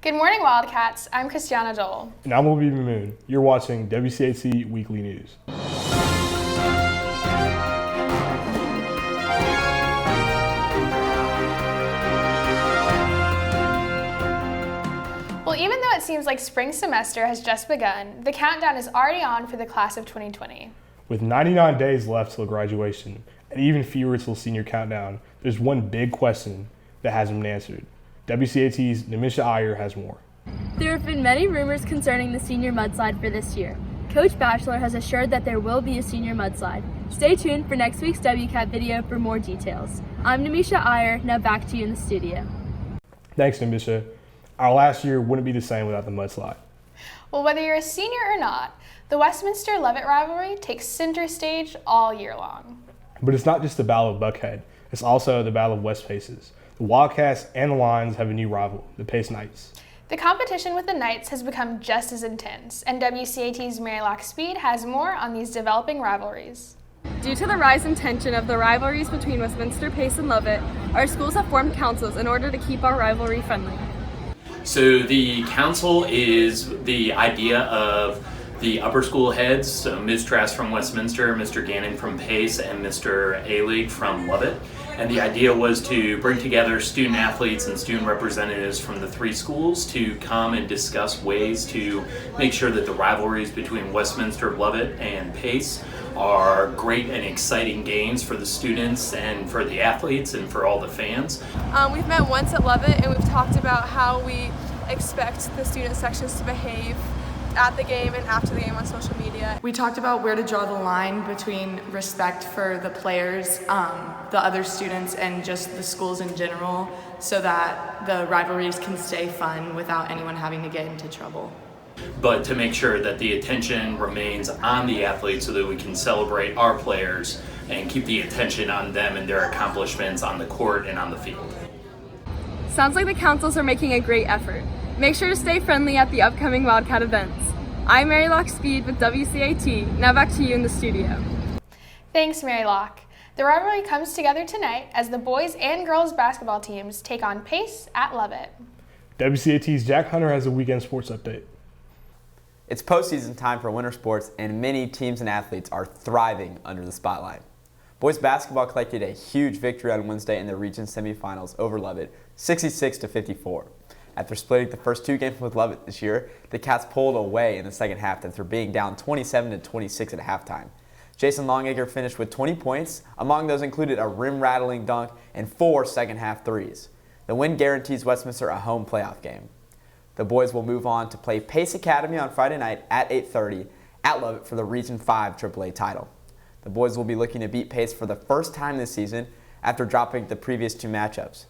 Good morning, Wildcats. I'm Christiana Joel. And I'm Obi Moon. You're watching WCAT Weekly News. Well, even though it seems like spring semester has just begun, the countdown is already on for the class of 2020. With 99 days left till graduation, and even fewer till senior countdown, there's one big question that hasn't been answered. WCAT's Nimisha Iyer has more. There have been many rumors concerning the senior mudslide for this year. Coach Batchelor has assured that there will be a senior mudslide. Stay tuned for next week's WCAT video for more details. I'm Nimisha Iyer, now back to you in the studio. Thanks, Nimisha. Our last year wouldn't be the same without the mudslide. Well, whether you're a senior or not, the Westminster-Leavitt rivalry takes center stage all year long. But it's not just the Battle of Buckhead, it's also the Battle of West Paces. The Wildcats and the Lions have a new rival, the Pace Knights. The competition with the Knights has become just as intense, and WCAT's Locke has more on these developing rivalries. Due to the rise in tension of the rivalries between Westminster, Pace, and Leavitt, our schools have formed councils in order to keep our rivalry friendly. So the council is the idea of the upper school heads, so Ms. Trask from Westminster, Mr. Gannon from Pace, and Mr. Alig from Leavitt. And the idea was to bring together student athletes and student representatives from the three schools to come and discuss ways to make sure that the rivalries between Westminster, Leavitt, and Pace are great and exciting games for the students and for the athletes and for all the fans. We've met once at Leavitt and we've talked about how we expect the student sections to behave at the game and after the game on social media. We talked about where to draw the line between respect for the players, the other students, and just the schools in general, so that the rivalries can stay fun without anyone having to get into trouble. But to make sure that the attention remains on the athletes so that we can celebrate our players and keep the attention on them and their accomplishments on the court and on the field. Sounds like the councils are making a great effort. Make sure to stay friendly at the upcoming Wildcat events. I'm Locke with WCAT. Now back to you in the studio. Thanks, Locke. The rivalry comes together tonight as the boys and girls basketball teams take on Pace at Leavitt. WCAT's Jack Hunter has a weekend sports update. It's postseason time for winter sports, and many teams and athletes are thriving under the spotlight. Boys basketball collected a huge victory on Wednesday in the region semifinals over Leavitt, 66-54. After splitting the first two games with Leavitt this year, the Cats pulled away in the second half after being down 27-26 at halftime. Jason Longacre finished with 20 points. Among those included a rim-rattling dunk and 4 second-half threes. The win guarantees Westminster a home playoff game. The boys will move on to play Pace Academy on Friday night at 8:30 at Leavitt for the Region 5 AAA title. The boys will be looking to beat Pace for the first time this season after dropping the previous two matchups.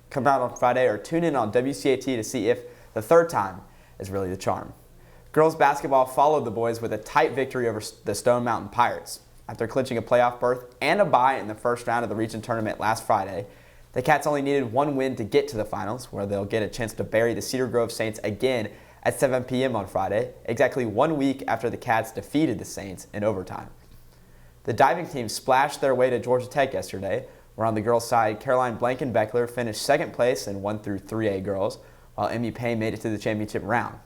Come out on Friday or tune in on WCAT to see if the third time is really the charm. Girls basketball followed the boys with a tight victory over the Stone Mountain Pirates. After clinching a playoff berth and a bye in the first round of the region tournament last Friday, the Cats only needed one win to get to the finals, where they'll get a chance to bury the Cedar Grove Saints again at 7 p.m. on Friday, exactly 1 week after the Cats defeated the Saints in overtime. The diving team splashed their way to Georgia Tech yesterday, where on the girls' side, Caroline Blankenbeckler finished second place in 1 through 3A girls, while Emmy Payne made it to the championship round.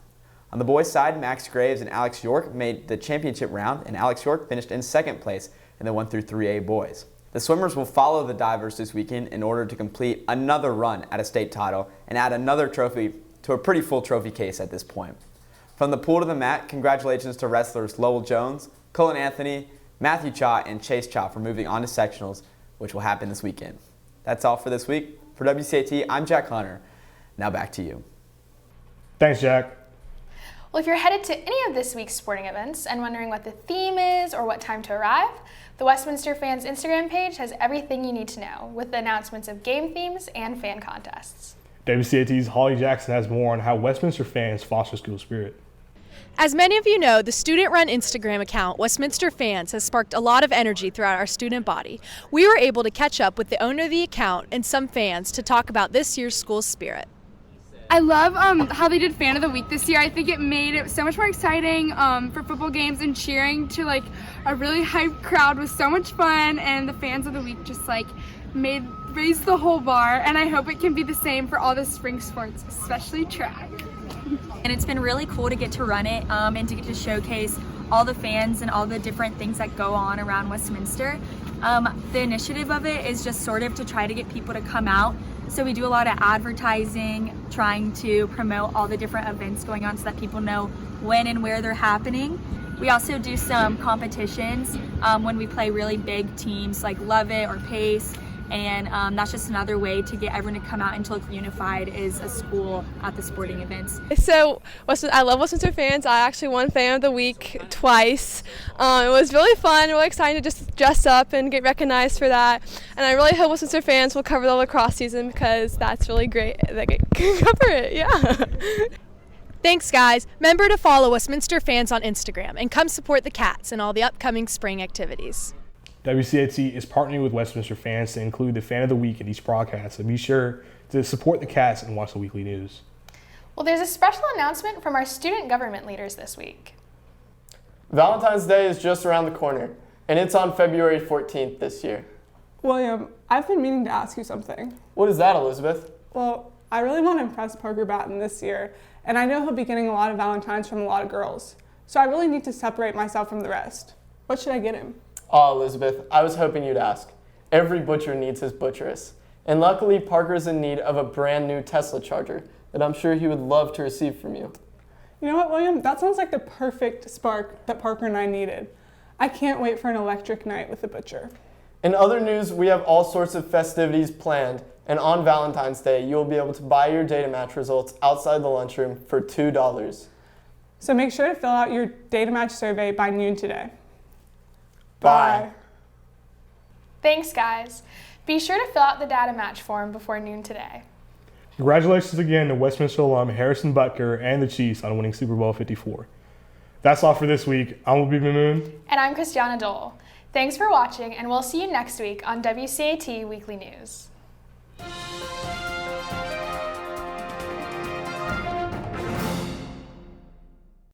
On the boys' side, Max Graves and Alex York made the championship round, and Alex York finished in second place in the 1 through 3A boys. The swimmers will follow the divers this weekend in order to complete another run at a state title and add another trophy to a pretty full trophy case at this point. From the pool to the mat, congratulations to wrestlers Lowell Jones, Cullen Anthony, Matthew Cha, and Chase Cha for moving on to sectionals, which will happen this weekend. That's all for this week. For WCAT, I'm Jack Hunter. Now back to you. Thanks, Jack. Well, if you're headed to any of this week's sporting events and wondering what the theme is or what time to arrive, the Westminster Fans Instagram page has everything you need to know, with the announcements of game themes and fan contests. WCAT's Holly Jackson has more on how Westminster fans foster school spirit. As many of you know, the student-run Instagram account, Westminster Fans, has sparked a lot of energy throughout our student body. We were able to catch up with the owner of the account and some fans to talk about this year's school spirit. I love how they did Fan of the Week this year. I think it made it so much more exciting for football games, and cheering to like a really hyped crowd was so much fun, and the Fans of the Week just like made raised the whole bar, and I hope it can be the same for all the spring sports, especially track. And it's been really cool to get to run it and to get to showcase all the fans and all the different things that go on around Westminster. The initiative of it is just sort of to try to get people to come out. So we do a lot of advertising, trying to promote all the different events going on so that people know when and where they're happening. We also do some competitions when we play really big teams like Lovett or Pace, and that's just another way to get everyone to come out and to look unified as a school at the sporting events. So I love Westminster Fans. I actually won Fan of the Week twice. It was really fun, really exciting to just dress up and get recognized for that. And I really hope Westminster Fans will cover the lacrosse season because that's really great. They can cover it, yeah. Thanks, guys. Remember to follow Westminster Fans on Instagram and come support the Cats in all the upcoming spring activities. WCAT is partnering with Westminster Fans to include the Fan of the Week in each broadcast, so be sure to support the Cats and watch the weekly news. Well, there's a special announcement from our student government leaders this week. Valentine's Day is just around the corner, and it's on February 14th this year. William, I've been meaning to ask you something. What is that, Elizabeth? Well, I really want to impress Parker Batten this year, and I know he'll be getting a lot of Valentines from a lot of girls, so I really need to separate myself from the rest. What should I get him? Oh, Elizabeth, I was hoping you'd ask. Every butcher needs his butcheress. And luckily, Parker's in need of a brand new Tesla charger that I'm sure he would love to receive from you. You know what, William? That sounds like the perfect spark that Parker and I needed. I can't wait for an electric night with the butcher. In other news, we have all sorts of festivities planned, and on Valentine's Day, you'll be able to buy your data match results outside the lunchroom for $2. So make sure to fill out your data match survey by noon today. Bye. Thanks, guys. Be sure to fill out the data match form before noon today. Congratulations again to Westminster alum Harrison Butker and the Chiefs on winning Super Bowl 54. That's all for this week. I'm Will Moon. And I'm Christiana Dole. Thanks for watching, and we'll see you next week on WCAT Weekly News.